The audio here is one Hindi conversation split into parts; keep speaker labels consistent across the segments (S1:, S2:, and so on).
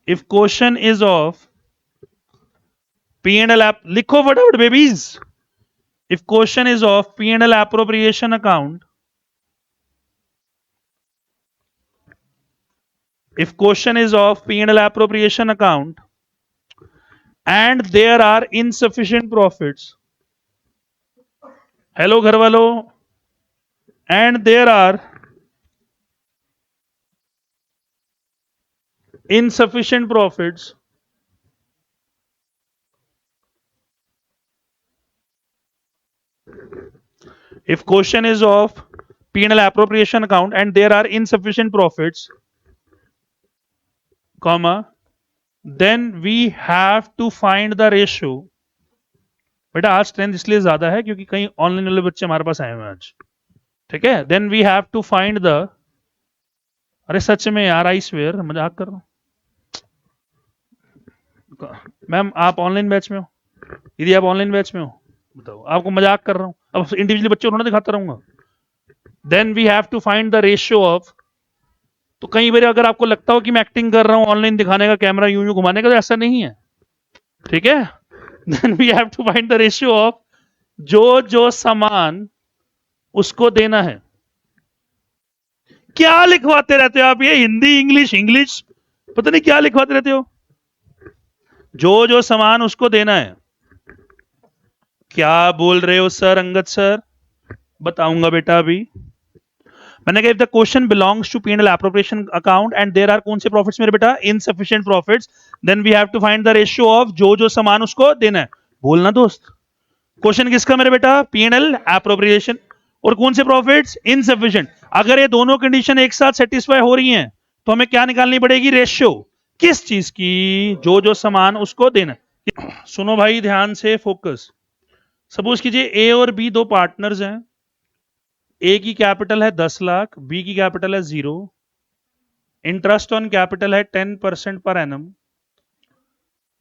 S1: If question is of P&L app, लिखो फटाफट babies. If question is of P&L appropriation account, if question is of P&L appropriation account and there are insufficient profits, hello घर वालों, and there are insufficient profits, if question is of P&L appropriation account and there are insufficient profits, comma, then we have to find the ratio. बेटा आज स्ट्रेंथ इसलिए ज्यादा है क्योंकि कई ऑनलाइन वाले बच्चे हमारे पास आए हुए हैं आज. ठीक है, then we have to find the, अरे सच में यार, आई स्वेयर, मजाक कर रहा हूं. मैम आप ऑनलाइन बैच में हो, दीदी आप ऑनलाइन बैच में हो, बताओ. आपको मजाक कर रहा हूं, अब इंडिविजुअली बच्चे उन्होंने दिखाता रहूंगा. Then we have to find the ratio of. तो कई बार अगर आपको लगता हो कि मैं एक्टिंग कर रहा हूं ऑनलाइन दिखाने का, कैमरा यूं यूं घुमाने का, तो ऐसा नहीं है. ठीक है, then we have to find the ratio of जो सामान उसको देना है. क्या लिखवाते रहते हो आप ये, हिंदी इंग्लिश इंग्लिश, पता नहीं क्या लिखवाते रहते हो. जो सामान उसको देना है. क्या बोल रहे हो सर अंगद सर? बताऊंगा बेटा अभी. मैंने कहा if the question belongs to P&L appropriation account and there are कौन से प्रॉफिट्स मेरे बेटा? Insufficient profits. Then we have to find the ratio of जो सामान उसको देना है. बोलना दोस्त, क्वेश्चन किसका मेरे बेटा? P&L appropriation. और कौन से प्रॉफिट्स? इनसफिशिएंट. अगर ये दोनों कंडीशन एक साथ सेटिस्फाई हो रही हैं तो हमें क्या निकालनी पड़ेगी? रेशियो. किस चीज की? जो सामान उसको देना. सुनो भाई ध्यान से, फोकस. सपोज कीजिए ए और बी दो पार्टनर्स हैं. ए की कैपिटल है 10 लाख, बी की कैपिटल है 0. इंटरेस्ट ऑन कैपिटल है 10% पर एनम.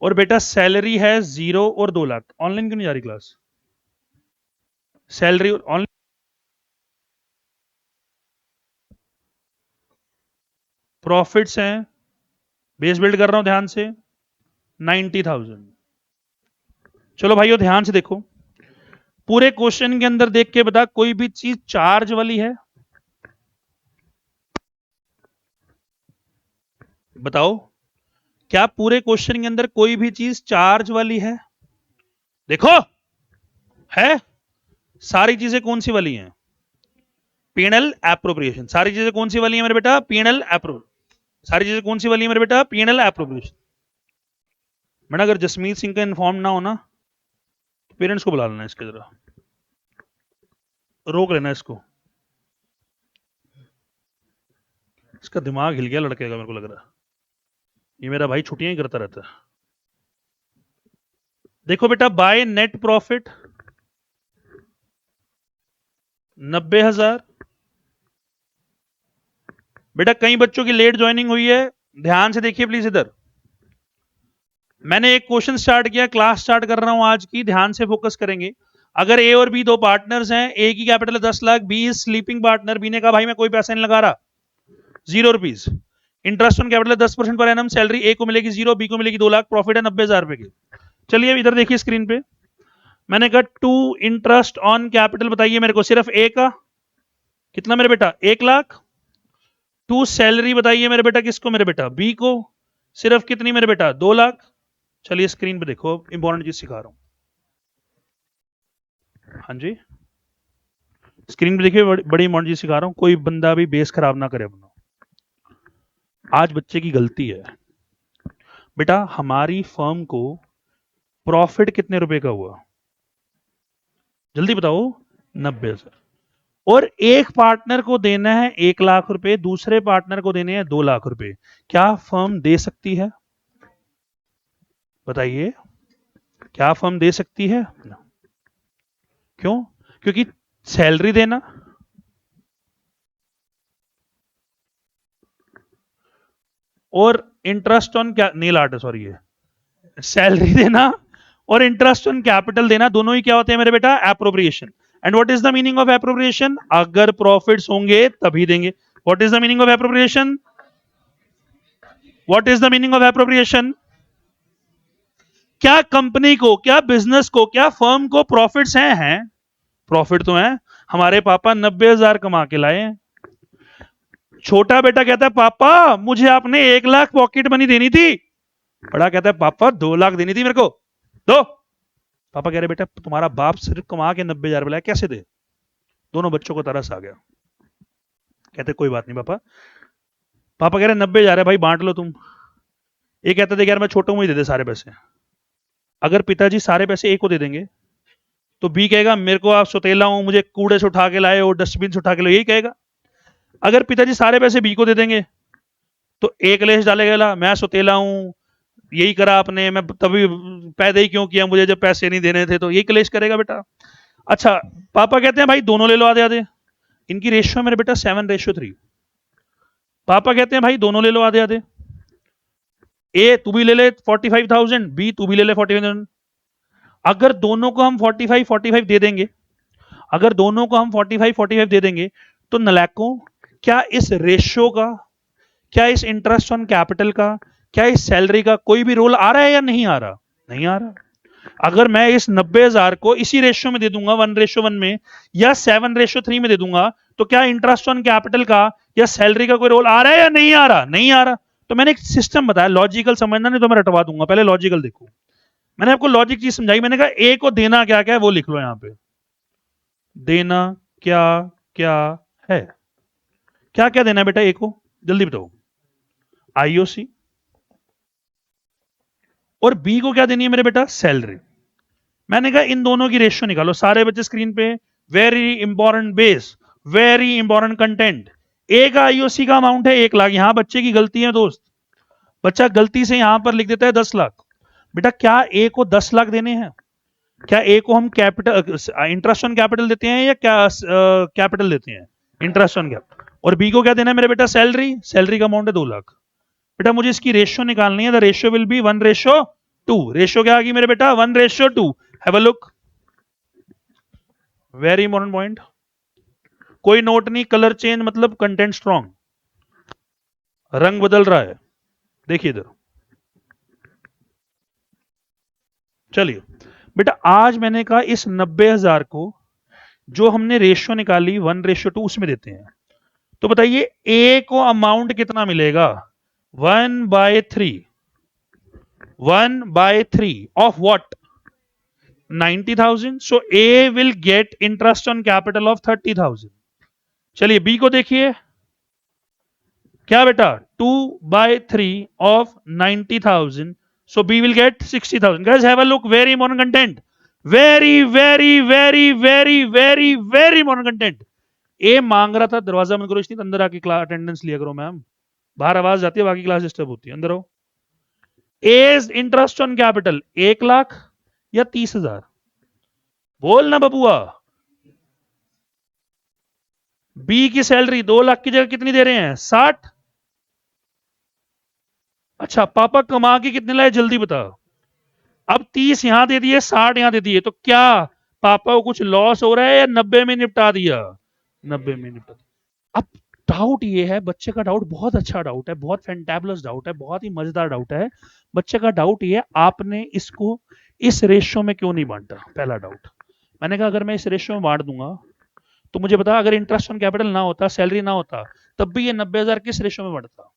S1: और बेटा सैलरी है 0 और 2 लाख. ऑनलाइन क्यों नहीं जा रही क्लास? Salary online. प्रॉफिट्स हैं, बेस बिल्ड कर रहा हूं ध्यान से, 90,000. चलो भाइयों ध्यान से देखो, पूरे क्वेश्चन के अंदर देख के बता, कोई भी चीज चार्ज वाली है? बताओ, क्या पूरे क्वेश्चन के अंदर कोई भी चीज चार्ज वाली है? देखो है. सारी चीजें कौन सी वाली हैं? P&L appropriation. सारी चीजें कौन सी वाली है मेरे बेटा? P&L appro. सारी चीजें कौन सी वाली है मेरे बेटा? P&L appropriation. मैंने अगर जसमीत सिंह का इन्फॉर्म ना होना तो पेरेंट्स को बुला लेना, इसके जरा रोक लेना इसको. इसका दिमाग हिल गया लड़के का, मेरे को लग रहा है. ये मेरा भाई छुट्टियां ही करता रहता है. देखो बेटा, बाय नेट प्रॉफिट 90,000. बेटा कई बच्चों की लेट ज्वाइनिंग हुई है, ध्यान से देखिए प्लीज. इधर मैंने एक क्वेश्चन स्टार्ट किया, क्लास स्टार्ट कर रहा हूं आज की, ध्यान से फोकस करेंगे. अगर ए और बी दो पार्टनर्स हैं, ए की कैपिटल है 10 lakh, B is sleeping partner. B ने कहा भाई मैं कोई पैसा नहीं लगा रहा, 0 rupees. Interest on capital 10% per annum. Salary ए को मिलेगी 0, बी को मिलेगी 2 लाख. प्रॉफिट है 90,000 रुपए की. चलिए इधर देखिए स्क्रीन पे. मैंने कहा टू इंटरेस्ट ऑन कैपिटल बताइए मेरे को, सिर्फ ए का कितना मेरे बेटा? 1 लाख. टू सैलरी बताइए मेरे बेटा, किसको मेरे बेटा? बी को. सिर्फ कितनी मेरे बेटा? 2 लाख. चलिए स्क्रीन पे देखो, इंपॉर्टेंट चीज सिखा रहा हूं. हाँ जी, स्क्रीन पे देखिए, बड़ी इंपॉर्टेंट चीज सिखा रहा हूं. कोई बंदा भी बेस खराब ना करे अपना. आज बच्चे की गलती है बेटा. हमारी फर्म को प्रॉफिट कितने रुपए का हुआ? जल्दी बताओ. 90,000. और एक पार्टनर को देना है 1 लाख रुपए, दूसरे पार्टनर को देने हैं 2 लाख रुपए. क्या फर्म दे सकती है? बताइए, क्या फर्म दे सकती है? क्यों? क्योंकि सैलरी देना और इंटरेस्ट ऑन क्या, नील आर्ट सॉरी, ये सैलरी देना और इंटरेस्ट ऑन कैपिटल देना, दोनों ही क्या होते हैं मेरे बेटा? Appropriation. And what is the meaning of appropriation? अगर प्रॉफिट्स होंगे तभी देंगे. What is the meaning of appropriation? What is the meaning of appropriation? क्या कंपनी को, क्या बिजनेस को, क्या फर्म को प्रॉफिट्स हैं? प्रॉफिट तो है। हमारे पापा 90,000 कमा के लाए हैं। छोटा बेटा कहता है पापा मुझे आपने 1 लाख पॉकेट मनी देनी थी। बड़ा कहता है पापा 2 लाख देनी थी मेरे को, दो। पापा कह रहे बेटा तुम्हारा बाप सिर्फ कमा के 90,000 लाया, कैसे दे? दोनों बच्चों को तरस आ गया। कहते कोई बात नहीं पापा। पापा कह रहे 90,000 है भाई, बांट लो तुम। ये कहते थे यार मैं छोटा हूं ही, दे दे सारे पैसे। अगर पिताजी सारे पैसे ए को दे देंगे तो बी कहेगा मेरे को आप सुतेला हूं, मुझे कूड़े से उठा के लाए और डस्टबिन से उठा के लाए, यही कहेगा। अगर पिताजी सारे पैसे बी को दे देंगे तो ए कलेश डालेगा, मैं सुतेला हूं, यही करा आपने, मैं तभी पैदा ही क्यों किया मुझे जब पैसे नहीं देने थे, तो यही कलेश करेगा बेटा। अच्छा पापा कहते हैं भाई दोनों ले लो आधे आधे। इनकी रेशियो मेरे बेटा 7:3। पापा कहते हैं भाई दोनों ले लो आधे आधे। ए तू भी ले ले 45,000, बी तू भी ले ले 45,000। अगर दोनों को हम 45 दे देंगे, अगर दोनों को हम 45 दे देंगे तो नलायकों, क्या इस रेशियो का, क्या इस इंटरेस्ट ऑन कैपिटल का, क्या इस सैलरी का कोई भी रोल आ रहा है या नहीं आ रहा? नहीं आ रहा। अगर मैं इस 90,000 को इसी रेशियो में दे दूंगा 1:1 में या 7:3 में दे दूंगा तो क्या इंटरेस्ट ऑन कैपिटल का या सैलरी का कोई रोल आ रहा है या नहीं आ रहा? नहीं आ रहा। तो मैंने एक सिस्टम बताया, लॉजिकल समझना नहीं तो मैं रटवा दूंगा, पहले लॉजिकल देखो। मैंने आपको लॉजिक चीज समझाई, मैंने कहा ए को देना क्या क्या है वो लिख लो यहां पे। देना क्या क्या है? क्या क्या देना है बेटा ए को, जल्दी बताओ। आईओसी। और बी को क्या देनी है मेरे बेटा? सैलरी। मैंने कहा इन दोनों की रेशियो निकालो। सारे बच्चे स्क्रीन पे, very important base, very important content. A का आईओसी का अमाउंट है 1 लाख। यहां बच्चे की गलती है दोस्त, बच्चा गलती से यहां पर लिख देता है 10 लाख। बेटा क्या ए को 10 लाख देने हैं? क्या ए को हम कैपिटल, इंटरेस्ट ऑन कैपिटल देते हैं या क्या कैपिटल देते हैं? Interest on capital. और बी को क्या देना है मेरे बेटा? सैलरी। सैलरी का अमाउंट है 2 लाख। बेटा मुझे इसकी रेशियो निकालनी है, the ratio will be 1:2। Ratio क्या आ गई मेरे बेटा? 1:2। Have a look, very important point. कोई नोट नहीं, कलर चेंज मतलब कंटेंट स्ट्रॉन्ग, रंग बदल रहा है, देखिए इधर। चलिए बेटा आज मैंने कहा इस 90,000 को जो हमने रेशियो निकाली 1:2 उसमें देते हैं। तो बताइए ए को अमाउंट कितना मिलेगा? 1/3। 1/3 of what? 90,000। So A will get interest on capital of 30,000। चलिए बी को देखिए, क्या बेटा? 2/3 of 90,000। So B will get 60,000. Guys, have a look. Very important content. Very, very, very, very, very, very important content. A मांग रहा था, दरवाजा बंद करो, इसलिए अंदर आके क्लास अटेंडेंस लिया करो मैम, बाहर आवाज जाती है, बाकी क्लास डिस्टर्ब होती है, अंदर आओ। A's interest on capital 1 lakh या 30,000? बोल ना बबुआ। B की सैलरी 2 लाख की जगह कितनी दे रहे हैं? 60। अच्छा पापा कमा के कितने लाए जल्दी बता। अब 30 यहां दे दिए, 60 यहां दे दिए, तो क्या पापा को कुछ लॉस हो रहा है या 90 में निपटा दिया? 90 में निपटा दिया। अब डाउट ये है, बच्चे का डाउट बहुत अच्छा डाउट है, बहुत फैंटाबुलस डाउट है, बहुत ही मजेदार डाउट है। बच्चे का डाउट ये है आपने इसको इस रेशियो में क्यों नहीं बांटा? पहला डाउट। मैंने कहा अगर मैं इस रेशियो में बांट दूंगा तो मुझे बता, अगर इंटरेस्ट ऑन कैपिटल ना होता, सैलरी ना होता, तब भी ये 90,000 किस रेशियो में बढ़ता?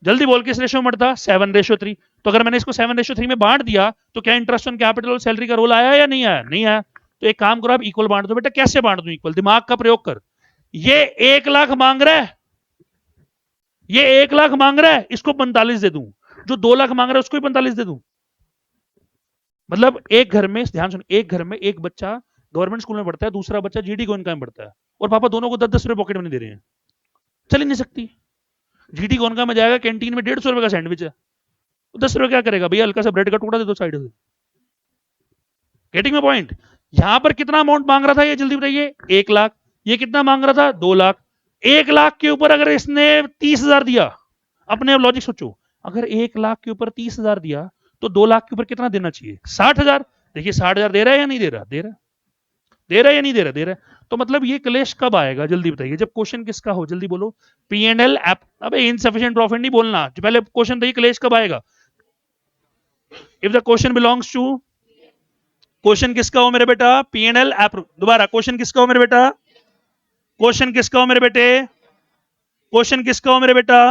S1: जल्दी बोल, किस रेशियो में बढ़ता? 7:3। तो अगर मैंने इसको 7:3 में बांट दिया तो क्या इंटरेस्ट ऑन कैपिटल और सैलरी का रोल आया या नहीं आया? नहीं आया। तो एक काम करो, आप इक्वल बांट दो। बेटा कैसे बांट दूं इक्वल? दिमाग का प्रयोग कर। ये 1 लाख मांग रहा है, ये 1 लाख मांग रहा है, इसको 45 दे दूं। जो 2 लाख मांग रहा है उसको भी 45 दे दूं। मतलब एक घर में, ध्यान सुन, एक घर में एक बच्चा गवर्नमेंट स्कूल में पढ़ता है, दूसरा बच्चा जीडी गोयनका में पढ़ता है, और पापा दोनों को 10-10 रुपए पॉकेट मनी दे रहे हैं। चल ही नहीं सकती। जीडी गोयनका में जाएगा, कैंटीन में 150 रुपए का सैंडविच है, 10 रुपए क्या करेगा? भैया हल्का सा ब्रेड का टुकड़ा दे दो साइड से। Getting my point? यहां पर कितना अमाउंट मांग रहा था ये जल्दी बताइए? 1 लाख। ये कितना मांग रहा था? 2 लाख। 1 लाख के ऊपर अगर इसने 30,000 दिया, अपने अब लॉजिक सोचो, अगर 1 लाख के ऊपर 30,000 दिया तो 2 लाख के ऊपर कितना देना चाहिए? 60,000। देखिए 60,000 दे रहा है या नहीं दे रहा? दे रहा है या नहीं दे रहा? दे रहा है। तो मतलब ये क्लेश कब आएगा जल्दी बताइए, जब क्वेश्चन किसका हो, जल्दी बोलो। पी एंड एल, अबे इनसफिशिएंट प्रॉफिट नहीं बोलना, जो पहले क्वेश्चन बताइए क्लेश कब आएगा। If the question belongs to, question किसका हो मेरे बेटा, पी एंड एल एप, दोबारा क्वेश्चन किसका हो मेरे बेटा, क्वेश्चन किसका हो मेरे बेटे, क्वेश्चन किसका हो मेरे बेटा,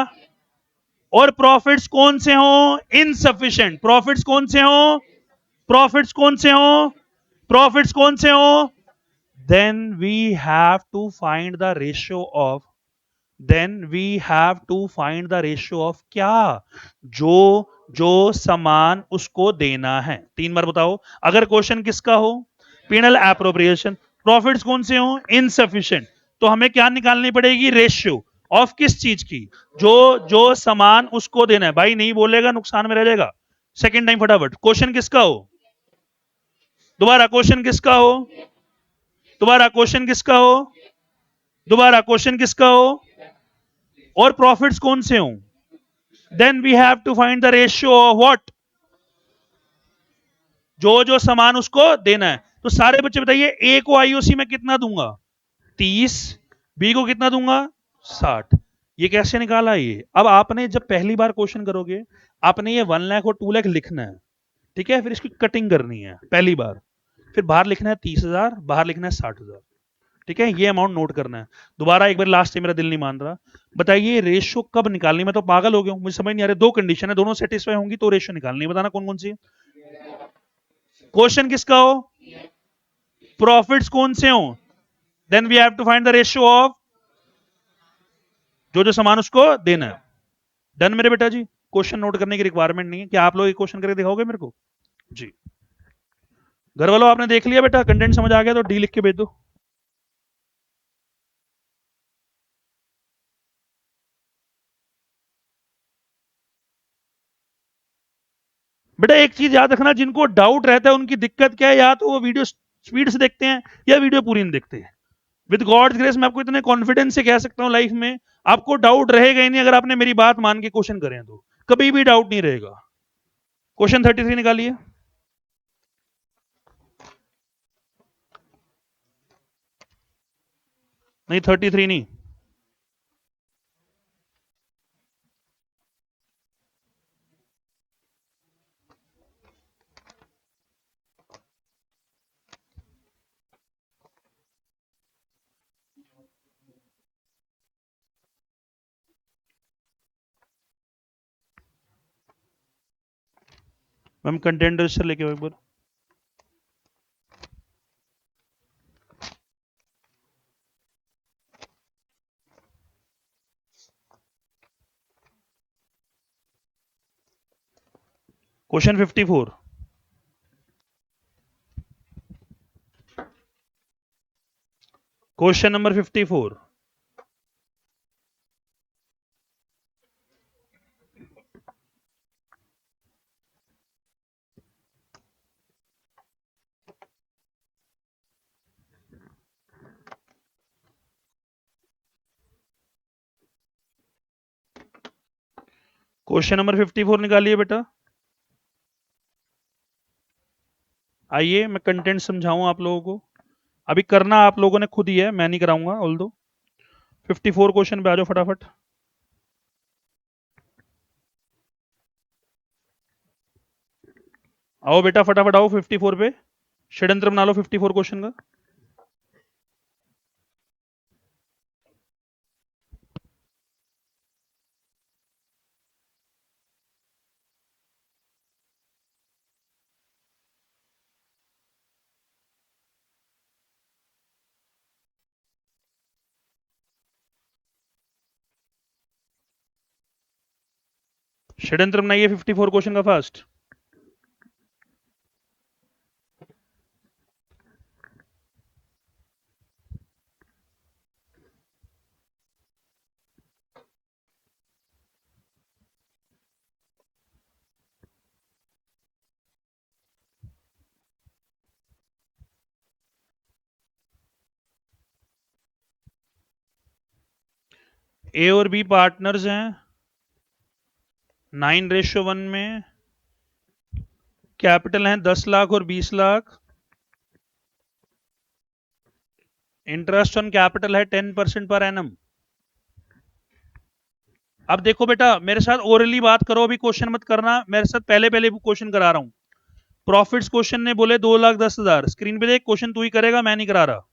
S1: और प्रॉफिट्स कौन से हो, इनसफिशिएंट प्रॉफिट्स कौन से हो, प्रॉफिट्स कौन से हो, प्रॉफिट्स कौन से हो, then we have to find the ratio of, then we have to find the ratio of क्या, जो जो समान उसको देना है। 3 बार बताओ, अगर क्वेश्चन किसका हो, पेनल एप्रोप्रिएशन, प्रॉफिट्स कौन से हो, इनसफिशिएंट, तो हमें क्या निकालनी पड़ेगी, रेशियो ऑफ किस चीज की, जो जो समान उसको देना है। भाई नहीं बोलेगा नुकसान में रह जाएगा। सेकेंड टाइम फटाफट, क्वेश्चन किसका हो, दोबारा क्वेश्चन किसका हो, दोबारा क्वेश्चन किसका हो, दोबारा क्वेश्चन किसका हो, और प्रॉफिट्स कौन से हो, then we have to find the ratio of what, जो जो सामान उसको देना है। तो सारे बच्चे बताइए, ए को आईओसी में कितना दूंगा, 30, बी को कितना दूंगा, 60। ये कैसे निकाला ये, अब आपने जब पहली बार क्वेश्चन करोगे, आपने ये 1 लाख और 2 लाख लिखना है, ठीक है, फिर इसकी कटिंग करनी है पहली बार, फिर बाहर लिखना है 30,000, बाहर लिखना है 60,000, ठीक है, ये अमाउंट नोट करना है। दोबारा एक बार लास्ट से, मेरा दिल नहीं मान रहा, बताइए रेशियो कब निकालनी, मैं तो पागल हो गया हूं, मुझे समझ नहीं आ रहा, 2 कंडीशन है, दोनों सेटिस्फाई होंगी तो रेशियो निकालनी है, बताना कौन कौन सी है। क्वेश्चन किसका हो, प्रॉफिट्स कौन से हो, then we have to find the ratio of, जो जो सामान उसको देना है। डन मेरे बेटा जी, क्वेश्चन नोट करने की रिक्वायरमेंट नहीं है, क्या आप लोग क्वेश्चन करके दिखाओगे मेरे को जी। घर वालों आपने देख लिया बेटा, कंटेंट समझ आ गया तो डी लिख के भेज दो। बेटा एक चीज याद रखना, जिनको डाउट रहता है उनकी दिक्कत क्या है, या तो वो वीडियो स्पीड से देखते हैं या वीडियो पूरी नहीं देखते हैं। विद गॉड्स ग्रेस मैं आपको इतने कॉन्फिडेंस से कह सकता हूं, लाइफ में आपको डाउट रहेगा ही नहीं, अगर आपने मेरी बात मान के क्वेश्चन करें तो कभी भी डाउट नहीं रहेगा। क्वेश्चन 33 निकालिए। नहीं 33 नहीं, मैम कंटेंट रजिस्टर लेके आओ एक बार। Question 54, question number 54, question number 54 निकालिए बेटा। आइए मैं कंटेंट समझाऊं आप लोगों को, अभी करना आप लोगों ने खुद ही है, मैं नहीं कराऊंगा ऑल दो। 54 क्वेश्चन पे आ जाओ फटाफट। आओ बेटा फटाफट आओ 54 पे, षड्यंत्र बना लो 54 क्वेश्चन का। षड्यंत्र बनाइए 54 क्वेश्चन का फास्ट। ए और बी पार्टनर्स हैं 9:1 में, कैपिटल हैं 10 लाख और 20 लाख। इंटरेस्ट ऑन कैपिटल है 10% पर एनम। अब देखो बेटा, मेरे साथ ओरली बात करो, अभी क्वेश्चन मत करना मेरे साथ, पहले पहले क्वेश्चन करा रहा हूं। प्रॉफिट्स क्वेश्चन ने बोले 2,10,000, स्क्रीन पे देख, क्वेश्चन तू ही करेगा, मैं नहीं करा रहा।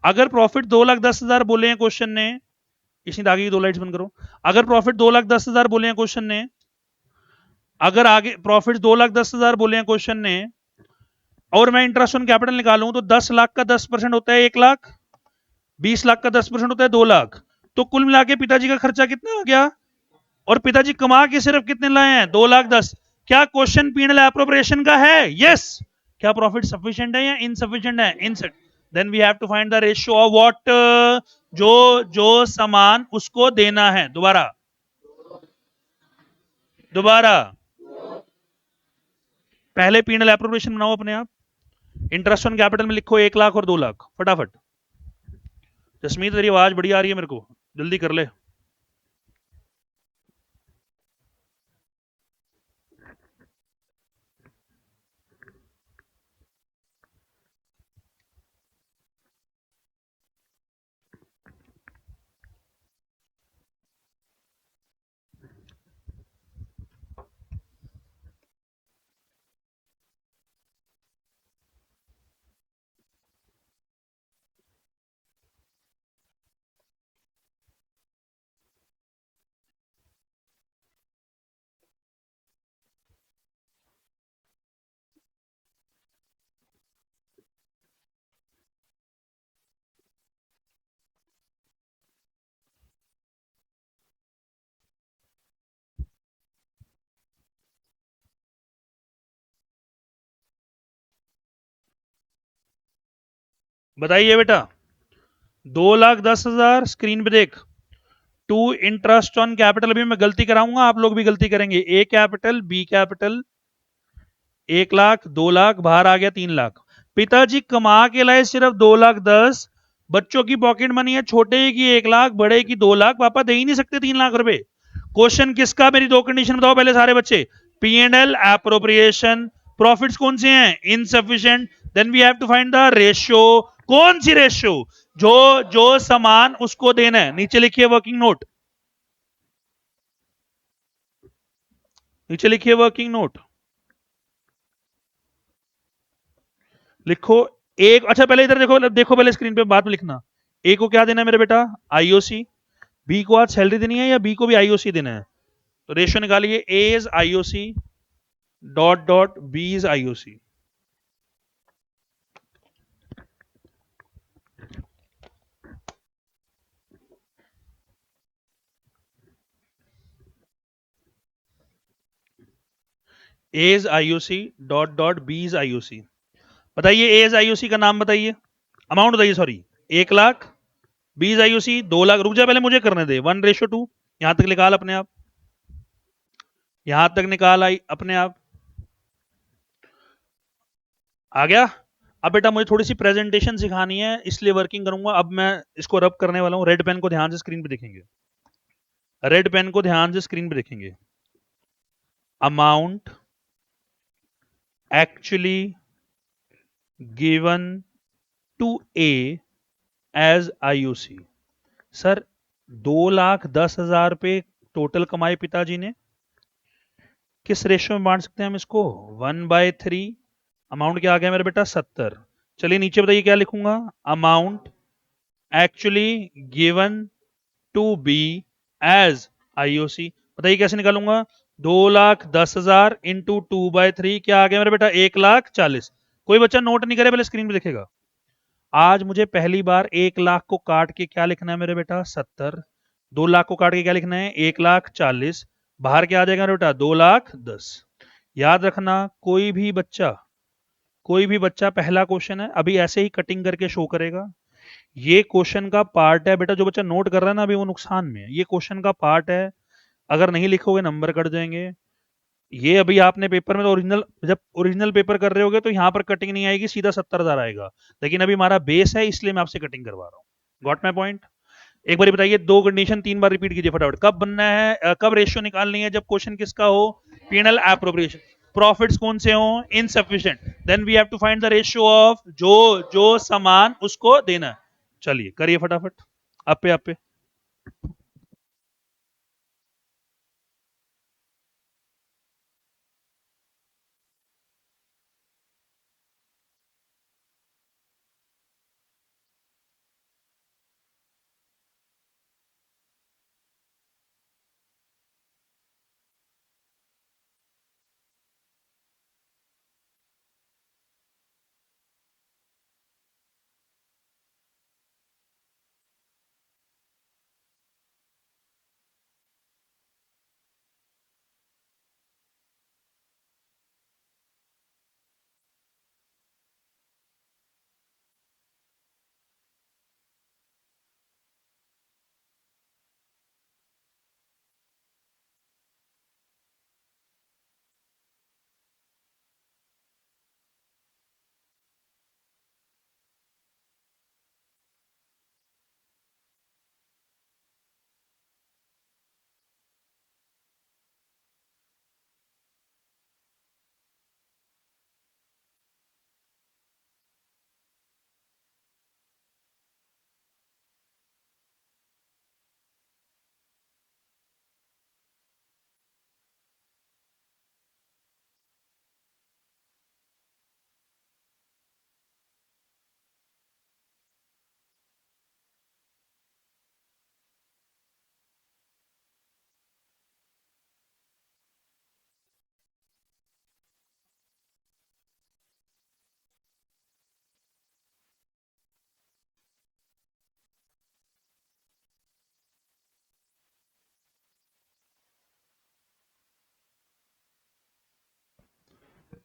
S1: अगर प्रॉफिट 2,10,000 बोले हैं क्वेश्चन ने, इसमें आगे की 2 लाइट्स बंद करो। अगर प्रॉफिट 2,10,000 बोले हैं क्वेश्चन ने, अगर आगे प्रॉफिट 2,10,000 बोले हैं क्वेश्चन ने, और मैं इंटरेस्ट ऑन कैपिटल निकालूं तो 10 लाख का 10% होता है 1 लाख, 20 लाख का 10% होता है 2 लाख। तो कुल मिला के पिताजी का खर्चा कितना आ गया, और पिताजी कमा के सिर्फ कितने लाए हैं, 2,10,000। क्या क्वेश्चन पीएनएल एप्रोप्रिएशन का है? यस। क्या प्रॉफिट सफिशिएंट है या इनसफिशिएंट है? Insufficient. Then we have to find the ratio of what, जो जो सामान उसको देना है। दोबारा दोबारा, पहले पीएनएल एप्रोप्रिएशन बनाओ अपने आप। इंटरेस्ट ऑन कैपिटल में लिखो 1 लाख और 2 लाख, फटाफट। जसमीत तेरी आवाज बड़ी आ रही है मेरे को, जल्दी कर ले। बताइए बेटा, 2,10,000, स्क्रीन पे देख। टू इंटरेस्ट ऑन कैपिटल, अभी मैं गलती कराऊंगा, आप लोग भी गलती करेंगे। A capital, B capital, 1 lakh, 2 lakh, बाहर आ गया 3 लाख। पिताजी कमा के लाए सिर्फ 2,10,000, बच्चों की पॉकेट मनी है, छोटे की 1 लाख, बड़े की 2 लाख, पापा दे ही नहीं सकते 3 लाख रुपए। क्वेश्चन किसका, मेरी 2 कंडीशन बताओ पहले सारे बच्चे। पीएनएल एप्रोप्रिएशन, प्रॉफिट्स कौन से हैं, insufficient. Then we have to find the ratio. कौन सी रेशियो, जो जो सामान उसको देना है। नीचे लिखिए वर्किंग नोट, नीचे लिखिए वर्किंग नोट, लिखो एक। अच्छा पहले इधर देखो, देखो पहले स्क्रीन पे, बाद में लिखना। ए को क्या देना है मेरे बेटा, आईओसी। बी को आज सैलरी देनी है या बी को भी आईओसी देना है? तो रेशियो निकालिए, A is IOC dot dot B is IOC. A is IOC dot dot B is IOC. बताइए ए इज आईओसी का नाम बताइए, अमाउंट बताइए, sorry 1 lakh. B is IOC 2 lakh. रुक जा, पहले मुझे करने दे। 1:2, यहां तक निकाल अपने आप, यहां तक निकाल आई अपने आप, आ गया। अब बेटा मुझे थोड़ी सी प्रेजेंटेशन सिखानी है, इसलिए वर्किंग करूंगा। अब मैं इसको रब करने वाला हूं। रेड पेन को ध्यान से स्क्रीन पे देखेंगे, रेड पेन को ध्यान से स्क्रीन पे देखेंगे। Amount actually given to A as IOC. Sir 2,10,000 पे टोटल कमाए पिताजी ने, किस रेशियो में बांट सकते हैं हम इसको, 1/3। अमाउंट क्या आ गया मेरा बेटा, 70। चलिए नीचे बताइए क्या लिखूंगा, amount actually given to B as IOC. बताइए कैसे निकालूंगा, 2,10,000 इंटू 2/3, क्या आ गया मेरा बेटा, 1,40,000। कोई बच्चा नोट नहीं करे, पहले स्क्रीन पे देखेगा। आज मुझे पहली बार 1 लाख को काट के क्या लिखना है मेरे बेटा, 70। 2 लाख को काट के क्या लिखना है, 1,40,000। बाहर क्या आ जाएगा मेरे बेटा, 2,10,000। याद रखना, कोई भी बच्चा पहला क्वेश्चन है अभी ऐसे ही कटिंग करके शो करेगा। ये क्वेश्चन का पार्ट है बेटा, जो बच्चा नोट कर रहा है ना अभी वो नुकसान में है। ये क्वेश्चन का पार्ट है, अगर नहीं लिखोगे नंबर कट जाएंगे। ये अभी आपने पेपर में तो ओरिजिनल, जब ओरिजिनल पेपर कर रहे होगे तो यहां पर कटिंग नहीं आएगी, सीधा 70,000 आएगा। लेकिन अभी हमारा बेस है, इसलिए मैं आपसे कटिंग करवा रहा हूं। Got my point? एक बार बताइए, 2 कंडीशन 3 बार रिपीट कीजिए फटाफट। कब बनना है, कब रेशियो निकालनी है, जब क्वेश्चन किसका हो, पीएनएल एप्रोप्रिएशन। प्रॉफिट्स कौन से हों, insufficient, then we have to find the ratio of जो जो सामान उसको देना है। चलिए करिए फटाफट, आप पे आप पे।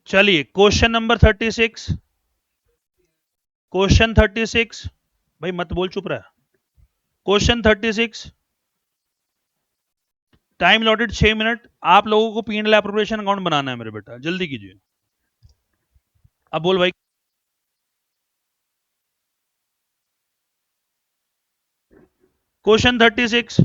S1: चलिए क्वेश्चन नंबर 36, क्वेश्चन 36, भाई मत बोल, चुप रहा। क्वेश्चन 36, टाइम लॉटेड 6 मिनट, आप लोगों को पीएनएल एप्रोप्रिएशन अकाउंट बनाना है मेरे बेटा, जल्दी कीजिए। अब बोल भाई। क्वेश्चन 36,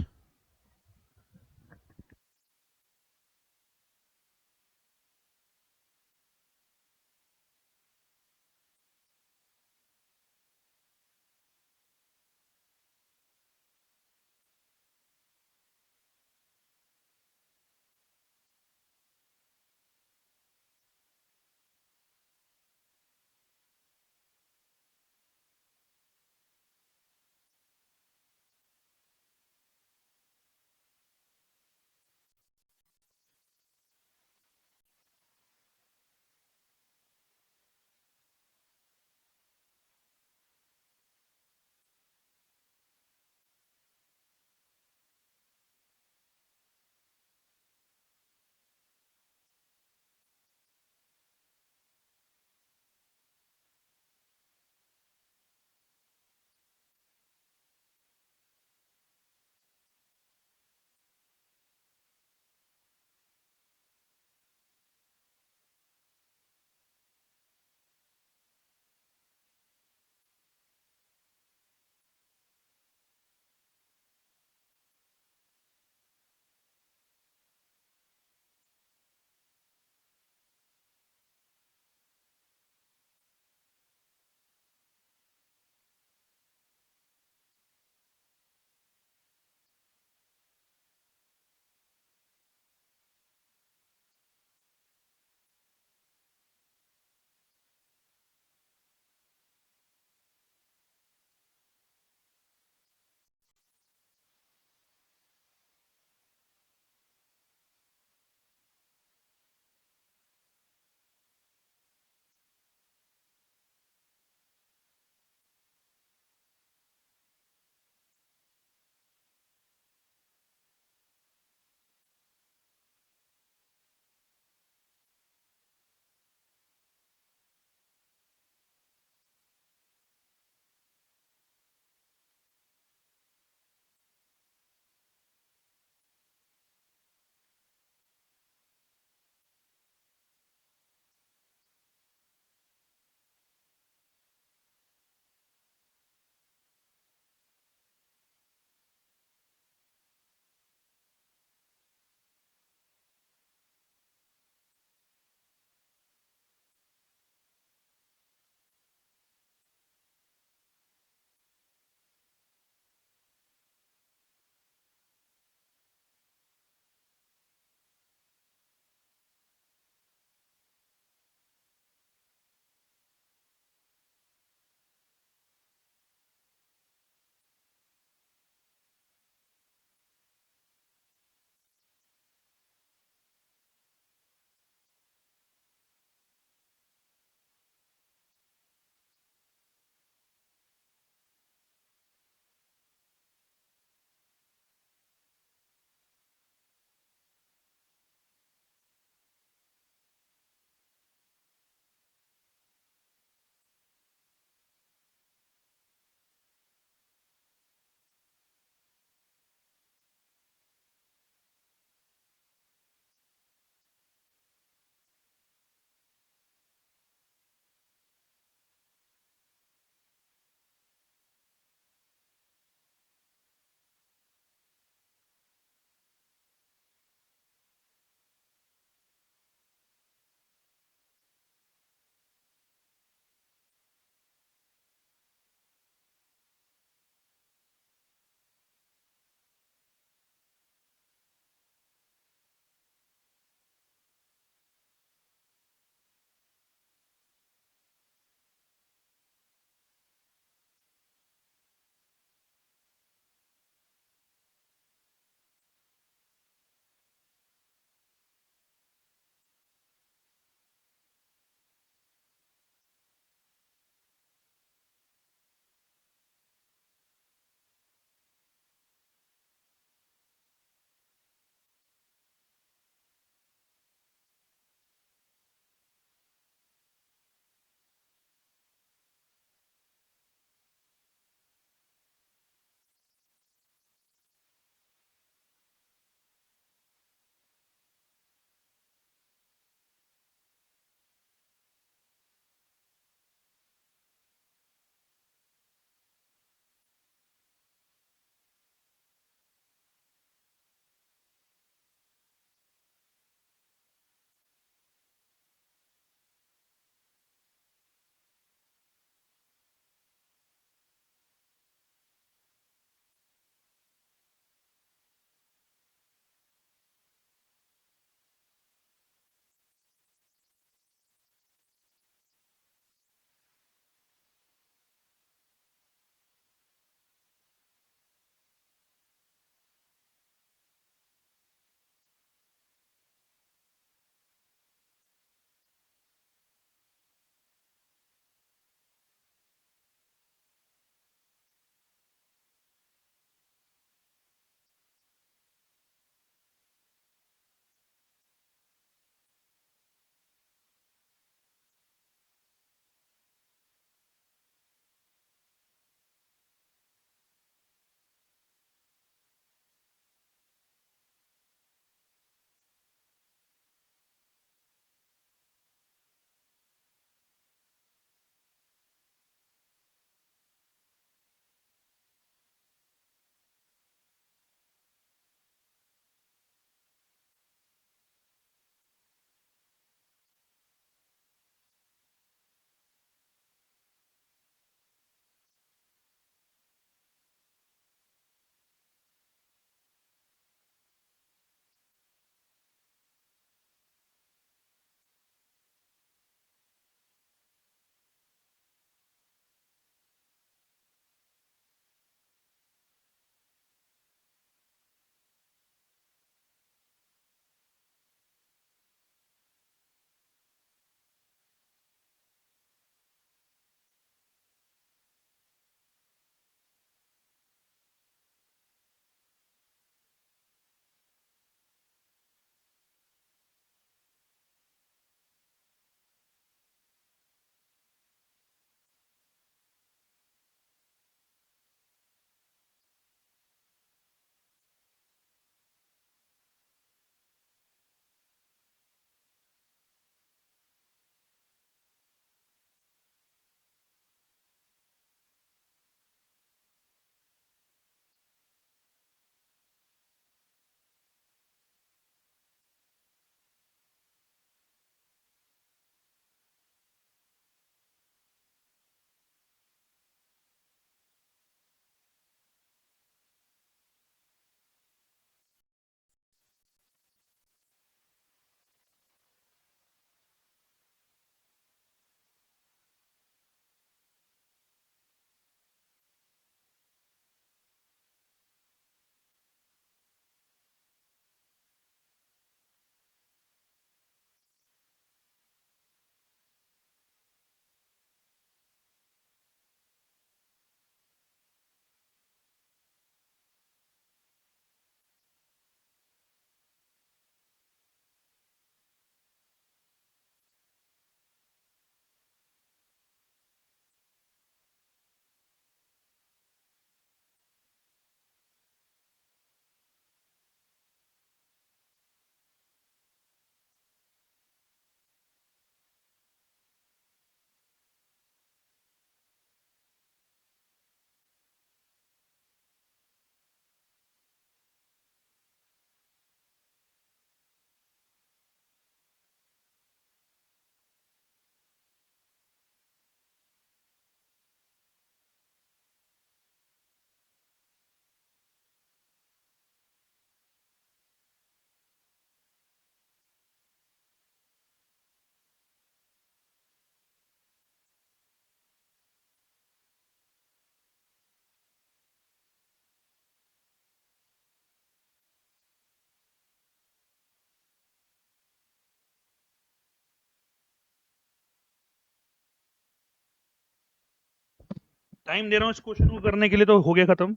S1: टाइम दे रहा हूँ इस क्वेश्चन को करने के लिए, तो हो गया खत्म।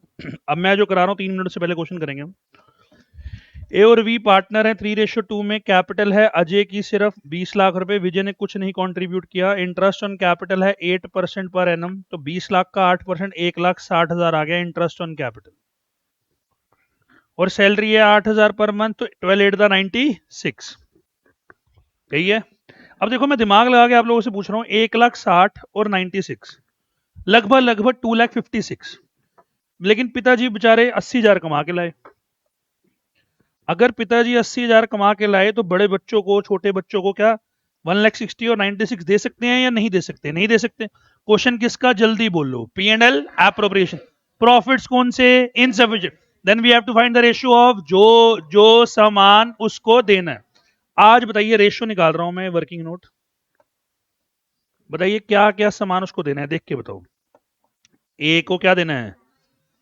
S1: अब मैं जो करा रहा हूँ 3 मिनट से पहले क्वेश्चन करेंगे हम। ए और वी पार्टनर है, 3:2 में। कैपिटल है अजय की सिर्फ 20 लाख रुपए, विजय ने कुछ नहीं कंट्रीब्यूट किया। इंटरेस्ट ऑन कैपिटल है 8% पर एनम, तो 20 लाख का 8% 1,60,000 आ गया इंटरेस्ट ऑन कैपिटल। और सैलरी है 8,000 पर मंथ, तो 12,896 यही है। अब देखो मैं दिमाग लगा के आप लोगों से पूछ रहा हूं, 1,60,000 और 96 लगभग 2,56,000। लेकिन पिताजी बेचारे 80,000 कमा के लाए। अगर पिताजी 80,000 कमा के लाए तो बड़े बच्चों को, छोटे बच्चों को क्या 1,60,000 और 96 दे सकते हैं या नहीं दे सकते? नहीं दे सकते। क्वेश्चन किसका? जल्दी बोलो। P&L appropriation. प्रॉफिट्स कौन से? Insufficient. Then we have to find the ratio of जो सामान उसको देना है। आज बताइए, रेशियो निकाल रहा हूं मैं, वर्किंग नोट। बताइए क्या क्या सामान उसको देना है, देख के बताओ। ए को क्या देना है?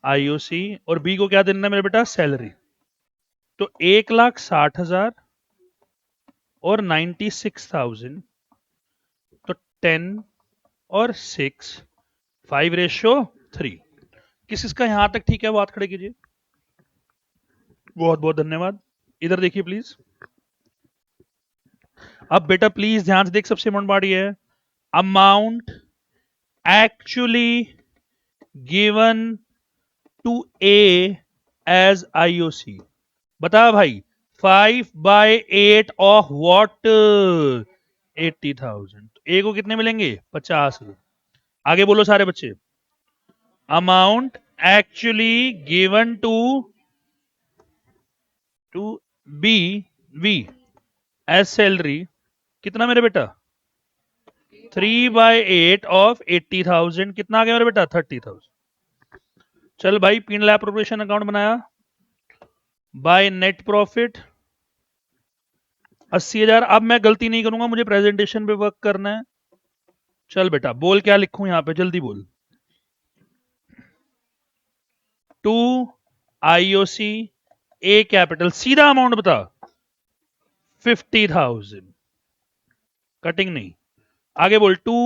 S1: आईओसी। और बी को क्या देना है मेरे बेटा? सैलरी। तो 1,60,000 और 96,000, तो 10 और 6, 5:3। किसका यहां तक ठीक है वो हाथ खड़े कीजिए। बहुत बहुत धन्यवाद। इधर देखिए प्लीज। अब बेटा प्लीज ध्यान से देख, सबसे इम्पोर्टेंट पार्ट ये है, amount actually given to A as IOC. बता भाई, 5/8 ऑफ व्हाट? 80,000। ए को कितने मिलेंगे? 50,000। आगे बोलो सारे बच्चे। Amount actually given to B as salary कितना मेरे बेटा? 3/8 ऑफ 80,000। कितना आ गया मेरे बेटा? 30,000। चल भाई, P&L एप्रोप्रिएशन अकाउंट बनाया। By net profit 80,000। अब मैं गलती नहीं करूंगा, मुझे प्रेजेंटेशन पे वर्क करना है। चल बेटा बोल, क्या लिखूं यहां पे? जल्दी बोल। टू आईओसी ए कैपिटल, सीधा अमाउंट बता। 50,000। कटिंग नहीं। आगे बोल। टू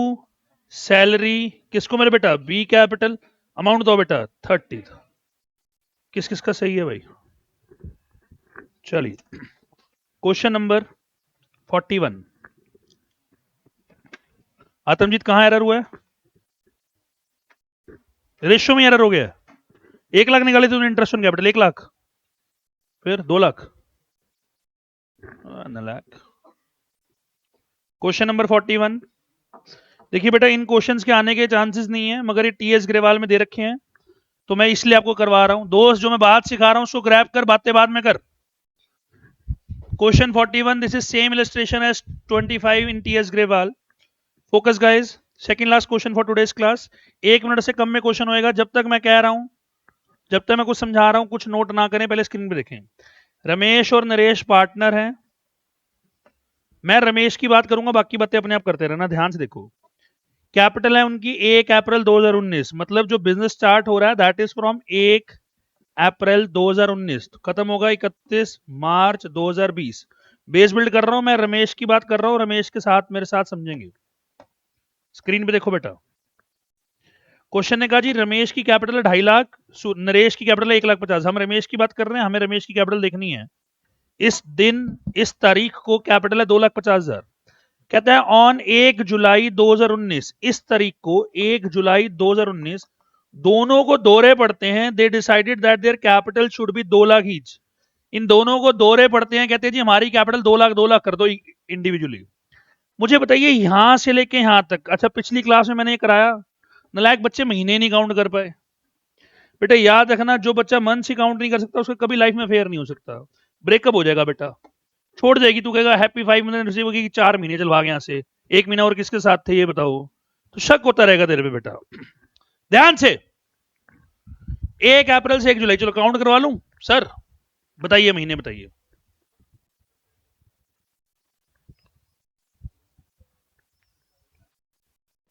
S1: सैलरी किसको मेरे बेटा? B capital. अमाउंट दो बेटा 30। किस किसका सही है भाई? चलिए क्वेश्चन नंबर 41। आतमजीत कहां एरर हुआ है? रेशियो में एरर हो गया। 1 लाख निकाले थे इंटरेस्ट ऑन कैपिटल, 1 लाख, फिर 2 लाख, 1 लाख। Question number 41। देखिए बेटा, इन क्वेश्चंस के आने के चांसेस नहीं है, मगर ये टीएस ग्रेवाल में दे रखे हैं, तो मैं इसलिए आपको करवा रहा हूं। दोस्त, जो मैं बात सिखा रहा हूं उसको ग्रैब कर, बातें बाद में कर। Question 41, this is same illustration as 25 in TS Grewal. Focus guys, second last question for today's class. 1 minute से कम में क्वेश्चन होएगा। जब तक मैं कह रहा हूं, जब तक मैं कुछ समझा रहा हूं, कुछ नोट ना करें, पहले स्क्रीन पे देखें। रमेश और नरेश पार्टनर हैं। मैं रमेश की बात करूंगा, बाकी बातें अपने आप करते रहना। ध्यान से देखो, कैपिटल है उनकी 1 अप्रैल 2019, मतलब जो बिजनेस स्टार्ट हो रहा है दैट इज फ्रॉम 1 अप्रैल 2019, तो खत्म होगा 31 मार्च 2020। बेस बिल्ड कर रहा हूं मैं, रमेश की बात कर रहा हूं, रमेश के साथ मेरे साथ समझेंगे। स्क्रीन पे देखो बेटा। क्वेश्चन ने कहा जी रमेश की कैपिटल है 2.5 लाख, नरेश की कैपिटल है 1,50,000। हम रमेश की बात कर रहे हैं, हमें रमेश की कैपिटल देखनी है। इस दिन, इस तारीख को कैपिटल है 2,50,000। कहता है ऑन 1 जुलाई 2019, इस तारीख को 1 जुलाई 2019 दोनों को दौरे पड़ते हैं। They decided that their capital should be 2 lakh each. इन दोनों को दौरे पड़ते हैं, कहते हैं जी हमारी कैपिटल 2 लाख 2 लाख कर दो इंडिविजुअली। मुझे बताइए यहां से लेके यहां तक, अच्छा पिछली क्लास में मैंने ये कराया, नलायक बच्चे महीने नहीं काउंट कर पाए। बेटा याद रखना, जो बच्चा मंथ से काउंट नहीं कर सकता उसका कभी लाइफ में फेयर नहीं हो सकता, ब्रेकअप हो जाएगा बेटा, छोड़ जाएगी। तू कहेगा हैप्पी 5 मंथ रिसीव होगी, 4 महीने चल भाग यहां से, 1 महीना और किसके साथ थे ये बताओ, तो शक होता रहेगा तेरे पे बेटा। ध्यान से, 1 अप्रैल से 1 जुलाई, चलो काउंट करवा लूं सर? बताइए महीने, बताइए।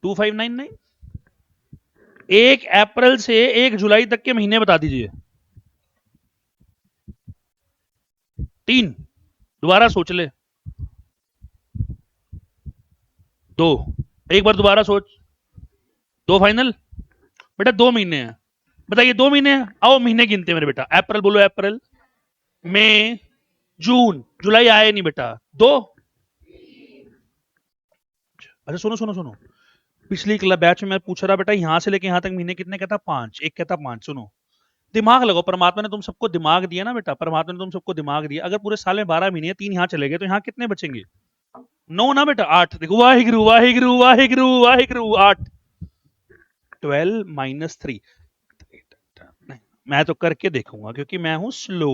S1: $2,599। 1 अप्रैल से 1 जुलाई तक के महीने बता दीजिए। 3, दोबारा सोच ले। 2, एक बार दोबारा सोच। 2 फाइनल। बेटा 2 महीने हैं, बताइए 2 महीने हैं, आओ महीने गिनते हैं मेरे बेटा। अप्रैल बोलो, अप्रैल, मई, जून, जुलाई आए नहीं बेटा, 2। अच्छा सुनो सुनो सुनो, पिछली क्लब बैच में मैं पूछ रहा बेटा यहां से लेके यहां तक महीने कितने कहता, 5, एक कहता 5। सुनो, दिमाग लगाओ, परमात्मा ने तुम सबको दिमाग दिया ना बेटा, परमात्मा ने तुम सबको दिमाग दिया। अगर पूरे साल में 12 महीने, 3 यहां चले गए तो यहां कितने बचेंगे? 9 ना बेटा, 8। देखो, वाहिगुरु वाहिगुरु वाहिगुरु वाहिगुरु, 8। 12 - 3। मैं तो करके देखूंगा क्योंकि मैं हूं स्लो।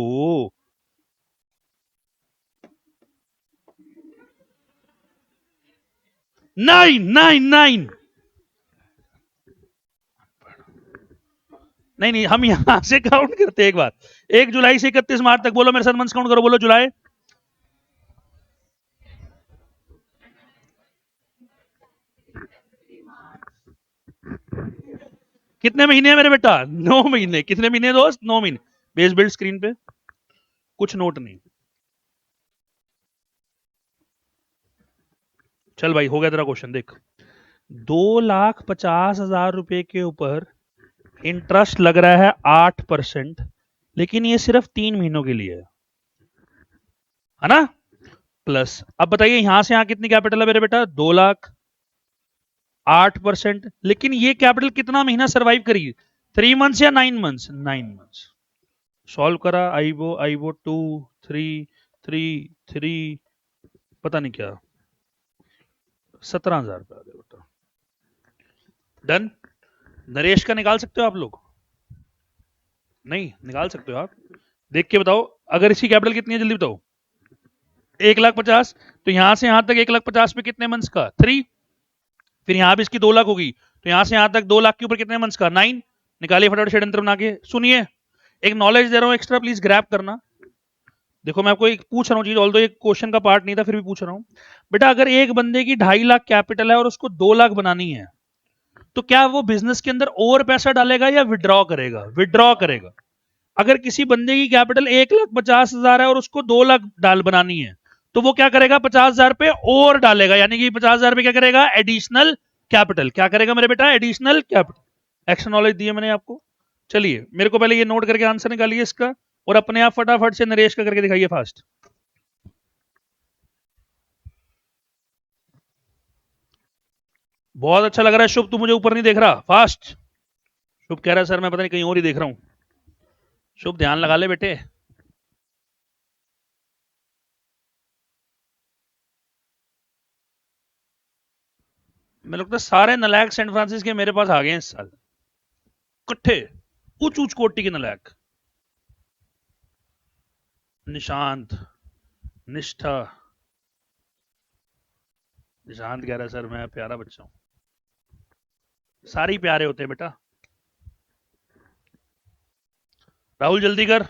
S1: 9 नहीं नहीं, हम यहां से काउंट करते हैं एक बार। 1 जुलाई से 31 मार्च तक, बोलो मेरे साथ, मंथ्स काउंट करो, बोलो जुलाई। कितने महीने हैं मेरे बेटा? 9 महीने। कितने महीने दोस्त? 9 महीने। बेस बिल्ड स्क्रीन पे, कुछ नोट नहीं। चल भाई, हो गया तेरा क्वेश्चन, देख। 2,50,000 रुपए के ऊपर इंटरेस्ट लग रहा है 8%, लेकिन ये सिर्फ 3 महीनों के लिए है ना? प्लस, अब बताइए यहां से यहां कितनी कैपिटल है मेरे बेटा? 2 लाख, 8%, लेकिन ये कैपिटल कितना महीना सरवाइव करेगी? 3 मंथ्स या 9 मंथ्स? 9 मंथ्स। सॉल्व करा, आईबो आईबो 2, 3, 3, 3, पता नहीं क्या, 17,000 आ गया बेटा। डन। नरेश का निकाल सकते हो आप लोग? नहीं निकाल सकते हो आप? देख के बताओ, अगर इसकी कैपिटल कितनी है, जल्दी बताओ। 1,50,000, तो यहां से यहां तक 1,50,000 पे कितने मंथ्स का? 3। फिर यहां भी इसकी 2 लाख होगी, तो यहां से यहां तक 2 लाख के ऊपर कितने मंथ्स का? 9। निकालिए फटाफट षड्यंत्र बना के। सुनिए, एक नॉलेज दे रहा हूं एक्स्ट्रा, प्लीज ग्रैब करना। देखो मैं आपको एक पूछ रहा हूँ चीज, ऑल्दो एक क्वेश्चन का पार्ट नहीं था, फिर भी पूछ रहा हूँ। बेटा अगर एक बंदे की 2.5 लाख कैपिटल है और उसको 2 लाख बनानी है, तो क्या वो बिजनेस के अंदर और पैसा डालेगा या विड्रॉ करेगा? विड्रॉ करेगा। अगर किसी बंदे की कैपिटल 1,50,000 है और उसको 2 लाख डाल बनानी है, तो वो क्या करेगा? 50,000 पे और डालेगा, यानी कि 50,000 पे क्या करेगा? Additional capital. क्या करेगा मेरे बेटा? Additional capital. एक्स्ट्रा नॉलेज दी है मैंने आपको। चलिए मेरे को पहले ये नोट करके आंसर निकालिए इसका, और अपने आप फटाफट से नरेश का करके दिखाइए फास्ट। बहुत अच्छा लग रहा है शुभ, तू मुझे ऊपर नहीं देख रहा, फास्ट। शुभ कह रहा है सर मैं पता नहीं कहीं और ही देख रहा हूं। शुभ ध्यान लगा ले बेटे। मैं लगता है सारे नलायक सेंट फ्रांसिस के मेरे पास आ गए हैं इस साल, इकट्ठे, उच्च उच्च कोटि के नलायक। निशांत, निष्ठा। निशांत कह रहा है सर मैं प्यारा बच्चा हूं। सारे ही प्यारे होते हैं बेटा। राहुल जल्दी कर।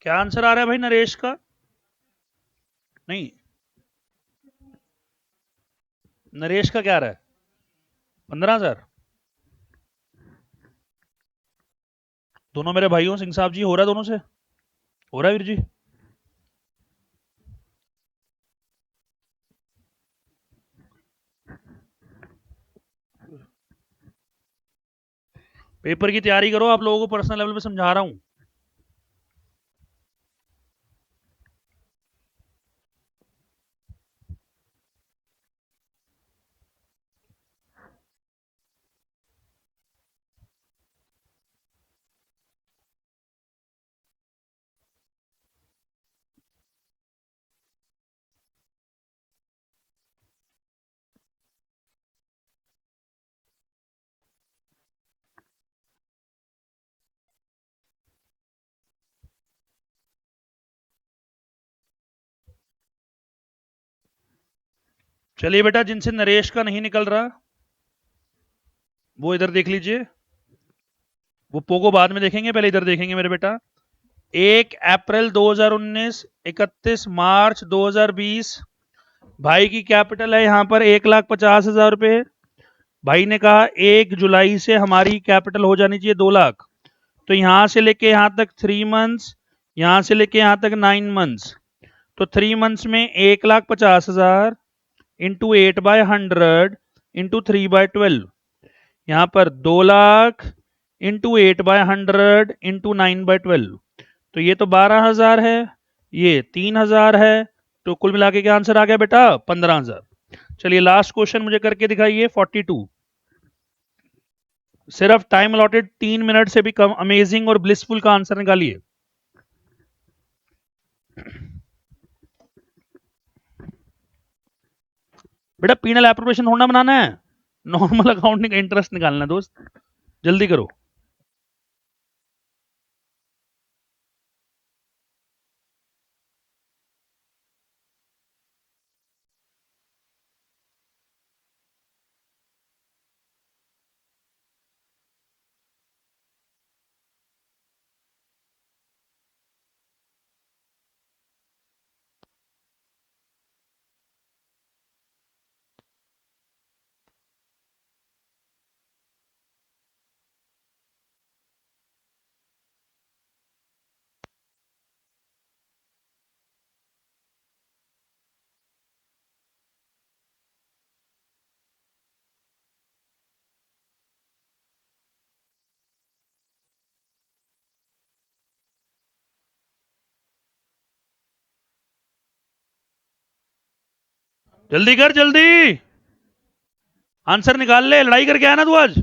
S1: क्या आंसर आ रहा है भाई नरेश का? नहीं, नरेश का क्या आ रहा है? 15,000। दोनों मेरे भाइयों सिंह साहब जी, हो रहा है दोनों से? हो रहा है वीर जी? पेपर की तैयारी करो, आप लोगों को पर्सनल लेवल पे समझा रहा हूं। चलिए बेटा, जिनसे नरेश का नहीं निकल रहा वो इधर देख लीजिए। वो पोगो बाद में देखेंगे, पहले इधर देखेंगे मेरे बेटा। 1 अप्रैल 2019, 31 मार्च 2020। भाई की कैपिटल है यहां पर 1,50,000 रुपए। भाई ने कहा 1 जुलाई से हमारी कैपिटल हो जानी चाहिए 2 लाख। तो यहां से लेके यहां तक 3 मंथ्स, यहां से लेके यहां तक 9 मंथ्स। तो 3 मंथ्स में 1,50,000 इंटू 8/100 इंटू 3/12। यहां पर 2 लाख इंटू 8/100 इंटू 9/12। तो ये तो 12,000 है, ये 3,000 है। तो कुल मिला के क्या आंसर आ गया बेटा? 15,000। चलिए लास्ट क्वेश्चन मुझे करके दिखाइए। 42। सिर्फ टाइम अलॉटेड 3 मिनट से भी कम, अमेजिंग और ब्लिसफुल का आंसर निकालिए। बेटा पीनल एप्रोप्रिएशन होना बनाना है, नॉर्मल अकाउंटिंग का इंटरेस्ट निकालना है दोस्त, जल्दी करो। जल्दी कर जल्दी, आंसर निकाल ले। लड़ाई करके आया ना तू आज?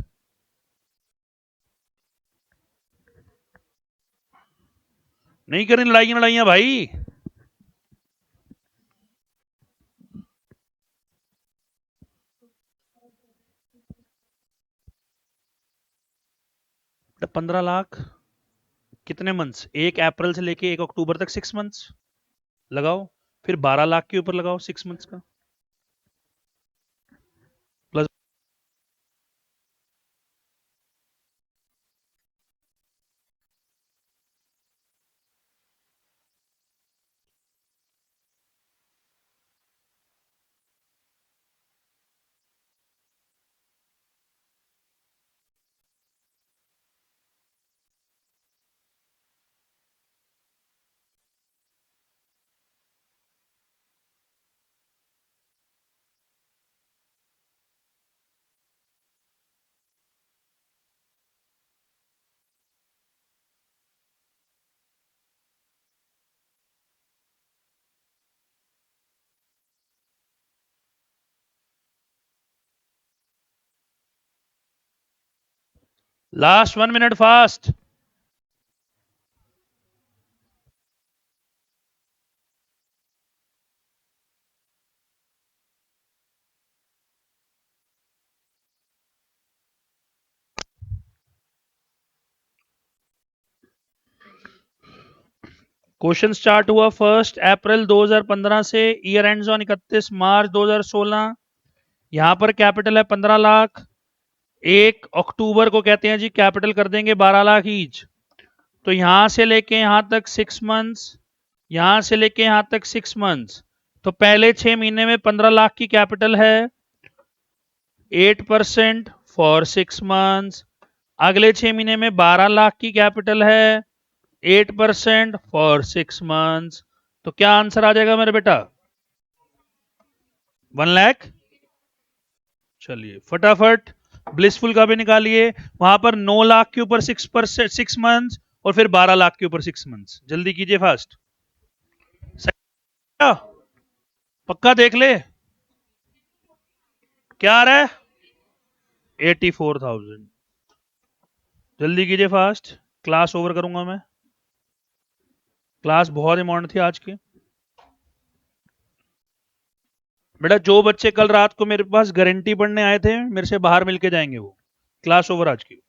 S1: नहीं करनी लड़ाइयां लड़ाइयां भाई। बेटा 15 लाख कितने मंथ्स? 1 अप्रैल से लेके 1 अक्टूबर तक 6 मंथ्स लगाओ, फिर 12 लाख के ऊपर लगाओ 6 मंथ्स का plus. Last 1 minute fast. Question start हुआ 1 अप्रैल 2015 से, ईयर एंड्स ऑन 31 मार्च 2016। यहां पर कैपिटल है 15 लाख। 1 अक्टूबर को कहते हैं जी कैपिटल कर देंगे 12 लाख ईच। तो यहां से लेके यहां तक 6 मंथ्स, यहां से लेके यहां तक 6 मंथ्स। तो पहले 6 महीने में 15 लाख की कैपिटल है। 8% फॉर 6 मंथ्स, अगले 6 महीने में 12 लाख की कैपिटल है, 8% फॉर 6 मंथ्स, तो क्या आंसर आ जाएगा मेरे बेटा? 1 लाख। चलिए फटाफट ब्लिसफुल का भी निकालिए, वहां पर 9 लाख के ऊपर 6 मंथ्स और फिर 12 लाख के ऊपर 6 मंथ्स, जल्दी कीजिए फास्ट। पक्का देख ले क्या आ रहा है? 84,000। जल्दी कीजिए फास्ट, क्लास ओवर करूंगा मैं। क्लास बहुत इंपॉर्टेंट थी आज की। बेटा जो बच्चे कल रात को मेरे पास गारंटी पढ़ने आए थे, मेरे से बाहर मिलके जाएंगे वो। क्लास ओवर आज की।